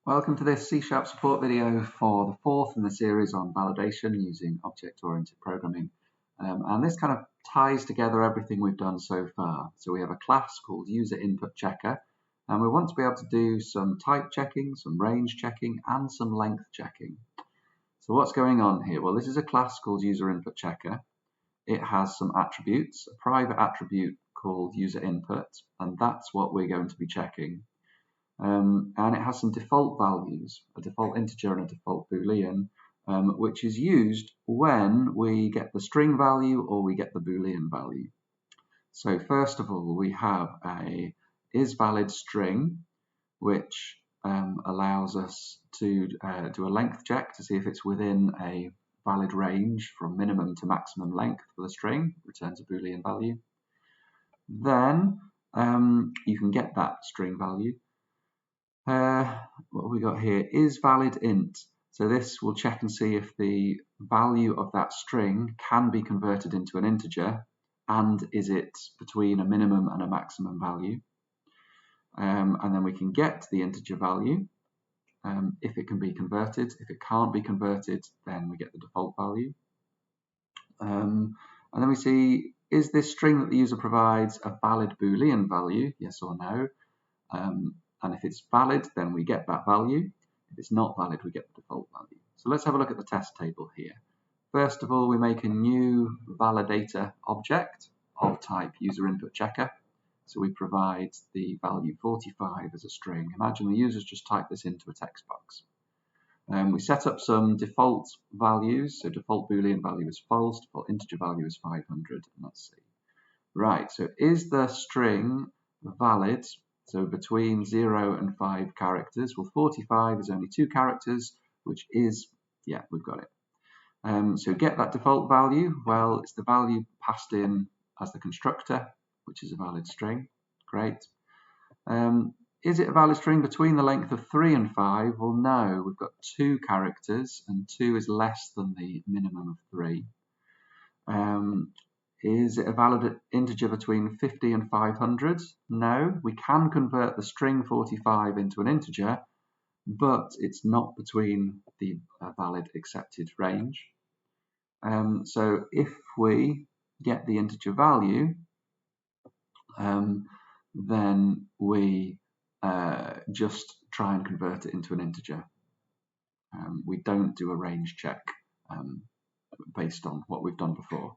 Welcome to this C# support video for the fourth in the series on validation using object-oriented programming. And this kind of ties together everything we've done so far. So we have a class called user input checker, and we want to be able to do some type checking, some range checking, and some length checking. So what's going on here? Well, this is a class called user input checker. It has some attributes, a private attribute called user input, and that's what we're going to be checking. And it has some default values, a default integer and a default boolean, which is used when we get the string value or we get the boolean value. So first of all, we have a isValid string, which allows us to do a length check to see if it's within a valid range from minimum to maximum length for the string, returns a boolean value. Then you can get that string value. What have we got here? isValid int. So this will check and see if the value of that string can be converted into an integer, and is it between a minimum and a maximum value. And then we can get the integer value if it can be converted. If it can't be converted, then we get the default value. And then we see, is this string that the user provides a valid boolean value, yes or no? And if it's valid, then we get that value. If it's not valid, we get the default value. So let's have a look at the test table here. First of all, we make a new validator object of type user input checker. So we provide the value 45 as a string. Imagine the user's just typed this into a text box. We set up some default values. So default boolean value is false, default integer value is 500. And let's see. Right, so is the string valid? So between 0 and 5 characters. Well, 45 is only 2 characters, which is, yeah, we've got it. So get that default value. Well, it's the value passed in as the constructor, which is a valid string. Great. Is it a valid string between the length of 3 and 5? Well, no, we've got 2 characters, and 2 is less than the minimum of 3. Is it a valid integer between 50 and 500? No, we can convert the string 45 into an integer, but it's not between the valid accepted range. So if we get the integer value, then we just try and convert it into an integer. We don't do a range check based on what we've done before.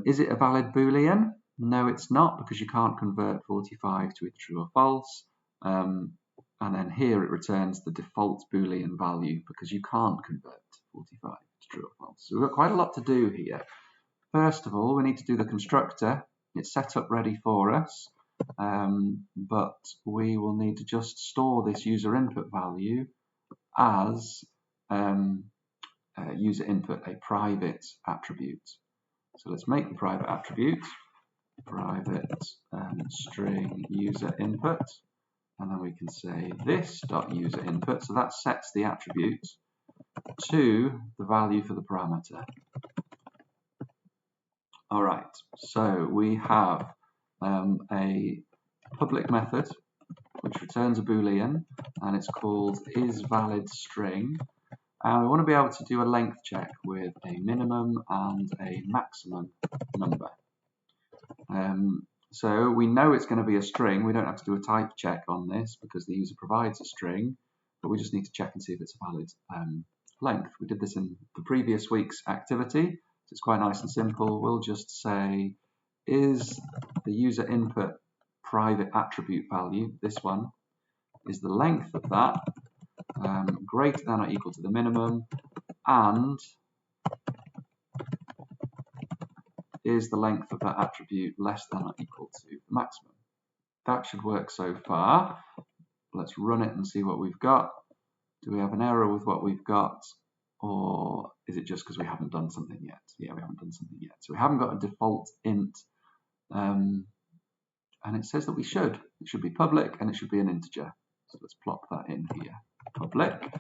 Is it a valid boolean? No, it's not, because you can't convert 45 to either true or false. And then here it returns the default boolean value because you can't convert 45 to true or false. So we've got quite a lot to do here. First of all, we need to do the constructor. It's set up ready for us, but we will need to just store this user input value as user input, a private attribute. So let's make the private attribute, private string user input, and then we can say this dot user input. So that sets the attribute to the value for the parameter. All right, so we have a public method which returns a boolean, and it's called isValidString. And we want to be able to do a length check with a minimum and a maximum number. So we know it's going to be a string. We don't have to do a type check on this because the user provides a string, but we just need to check and see if it's a valid length. We did this in the previous week's activity, so it's quite nice and simple. We'll just say, is the user input private attribute value, this one, is the length of that greater than or equal to the minimum, and is the length of that attribute less than or equal to the maximum. That should work so far. Let's run it and see what we've got. Do we have an error with what we've got, or is it just because we haven't done something yet? Yeah, we haven't done something yet. So we haven't got a default int, and it says that we should. It should be public and it should be an integer. So let's plop that in here. Public,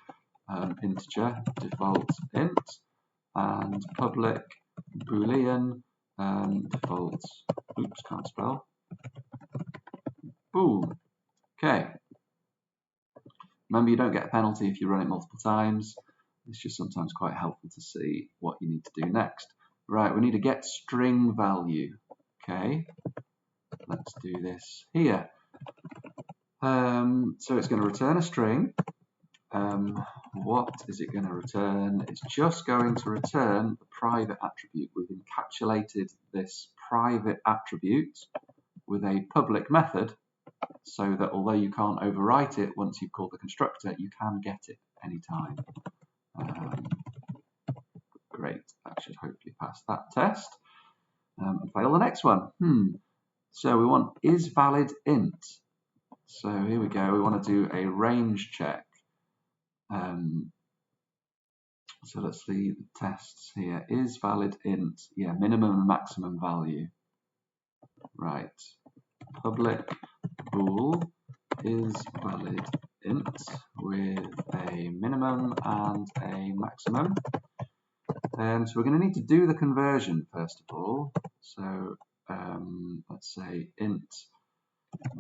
integer, default int, and public boolean, default, oops, can't spell. Boom. Okay. Remember, you don't get a penalty if you run it multiple times. It's just sometimes quite helpful to see what you need to do next. Right, we need to get string value. Okay, let's do this here. So it's going to return a string. What is it going to return? It's just going to return the private attribute. We've encapsulated this private attribute with a public method, so that although you can't overwrite it once you've called the constructor, you can get it anytime. Great, that should hopefully pass that test. And fail the next one. So we want isValidInt. So here we go, we want to do a range check. So let's see the tests here. isValidInt, yeah, minimum and maximum value. Right, public bool isValidInt with a minimum and a maximum. So we're going to need to do the conversion first of all. So let's say int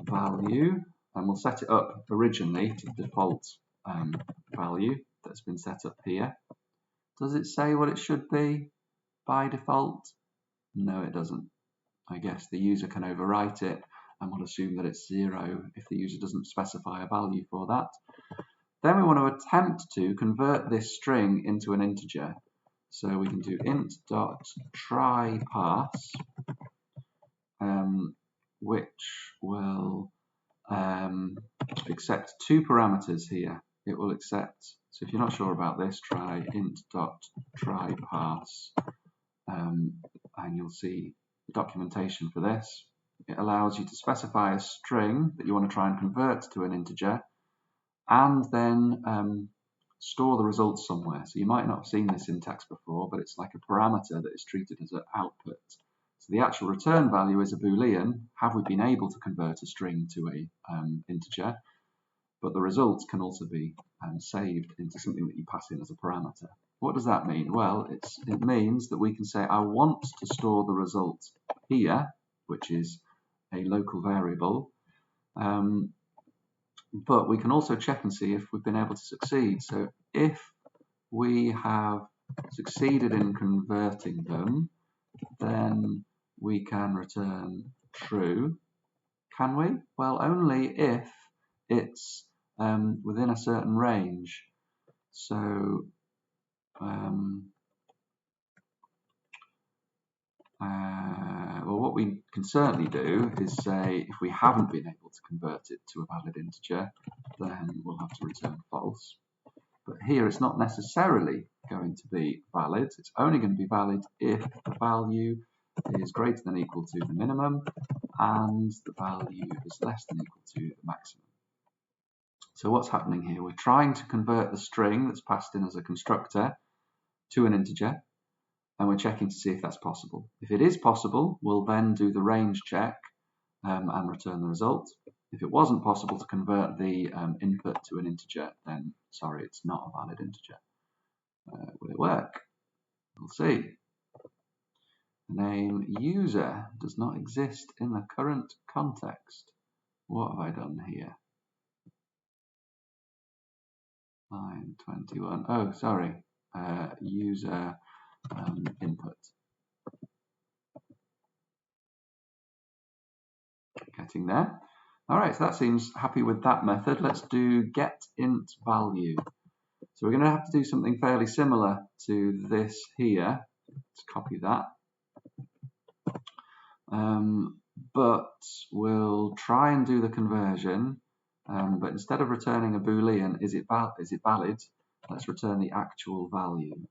value, and we'll set it up originally to the default value that's been set up here. Does it say what it should be by default? No, it doesn't. I guess the user can overwrite it, and we'll assume that it's 0 if the user doesn't specify a value for that. Then we want to attempt to convert this string into an integer. So we can do int.trypass, which will accept two parameters here. It will accept, so if you're not sure about this, try int.trypass, and you'll see the documentation for this. It allows you to specify a string that you want to try and convert to an integer, and then store the results somewhere. So you might not have seen this syntax before, but it's like a parameter that is treated as an output. So the actual return value is a Boolean. Have we been able to convert a string to a integer? But the results can also be saved into something that you pass in as a parameter. What does that mean? Well, it means that we can say I want to store the result here, which is a local variable, but we can also check and see if we've been able to succeed. So if we have succeeded in converting them, then we can return true. Can we? Well, only if it's within a certain range. So well, what we can certainly do is say if we haven't been able to convert it to a valid integer, then we'll have to return false. But here it's not necessarily going to be valid. It's only going to be valid if the value is greater than or equal to the minimum and the value is less than or equal to the maximum. So what's happening here? We're trying to convert the string that's passed in as a constructor to an integer, and we're checking to see if that's possible. If it is possible, we'll then do the range check and return the result. If it wasn't possible to convert the input to an integer, then sorry, it's not a valid integer. Will it work? We'll see. The name user does not exist in the current context. What have I done here? Line 21. Oh, sorry. User input. Getting there. All right, so that seems happy with that method. Let's do getInt value. So we're going to have to do something fairly similar to this here. Let's copy that. But we'll try and do the conversion. But instead of returning a Boolean, is it valid? Let's return the actual value.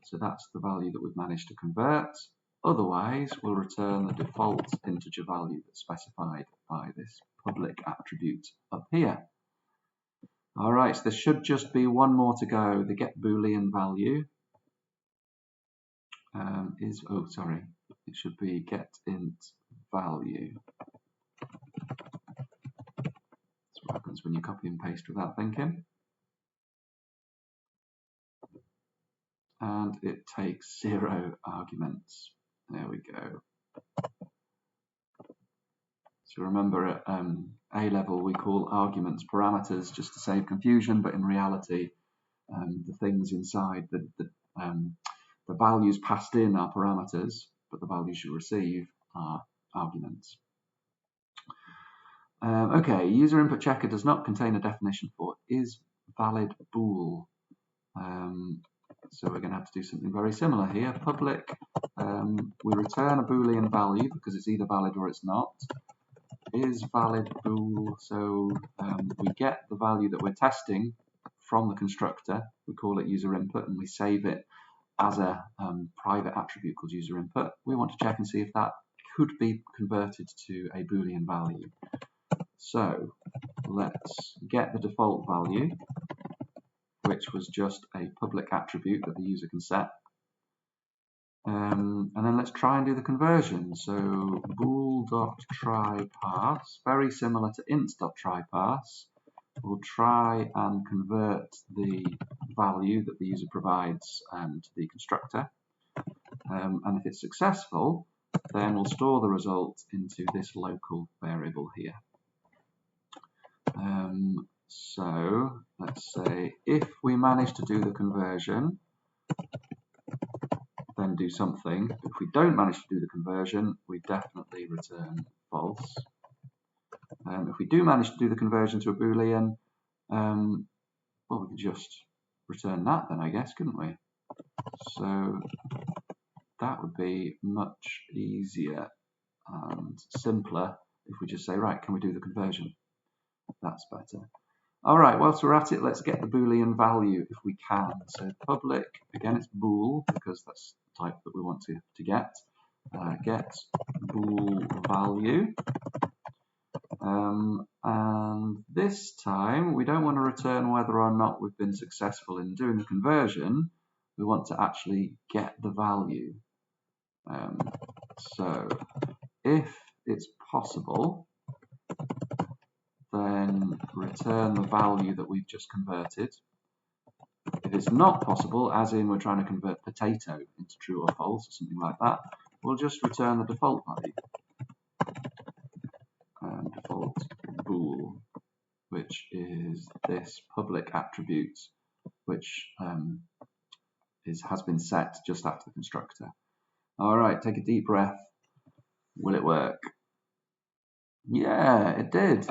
So that's the value that we've managed to convert. Otherwise, we'll return the default integer value that's specified by this public attribute up here. All right, so there should just be one more to go. The get Boolean value it should be getInt value. That's what happens when you copy and paste without thinking. And it takes 0 arguments. There we go. So remember at A level we call arguments parameters just to save confusion, but in reality the things inside the values passed in are parameters, but the values you receive are arguments. Okay, user input checker does not contain a definition for is valid bool. So we're going to have to do something very similar here. Public, we return a Boolean value because it's either valid or it's not. Is valid bool, so we get the value that we're testing from the constructor. We call it user input and we save it as a private attribute called user input. We want to check and see if that could be converted to a Boolean value. So let's get the default value, which was just a public attribute that the user can set. And then let's try and do the conversion. So bool.trypass, very similar to int.trypass. We'll try and convert the value that the user provides to the constructor. And if it's successful, then we'll store the result into this local variable here. So let's say if we manage to do the conversion, then do something. If we don't manage to do the conversion, we definitely return false. If we do manage to do the conversion to a Boolean, well, we could just return that then, I guess, couldn't we? So that would be much easier and simpler if we just say, right, can we do the conversion? That's better. All right, whilst we're at it, let's get the Boolean value if we can. So public, again, it's bool because that's the type that we want to get. Get bool value. And this time, we don't want to return whether or not we've been successful in doing the conversion. We want to actually get the value. So if it's possible, then return the value that we've just converted. If it's not possible, as in we're trying to convert potato into true or false or something like that, we'll just return the default value. Default bool, which is this public attribute, which has been set just after the constructor. All right, take a deep breath. Will it work? Yeah, it did.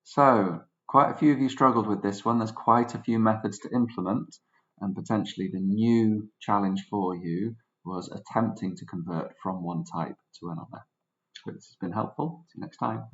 So quite a few of you struggled with this one. There's quite a few methods to implement, and potentially the new challenge for you was attempting to convert from one type to another. Hope this has been helpful. See you next time.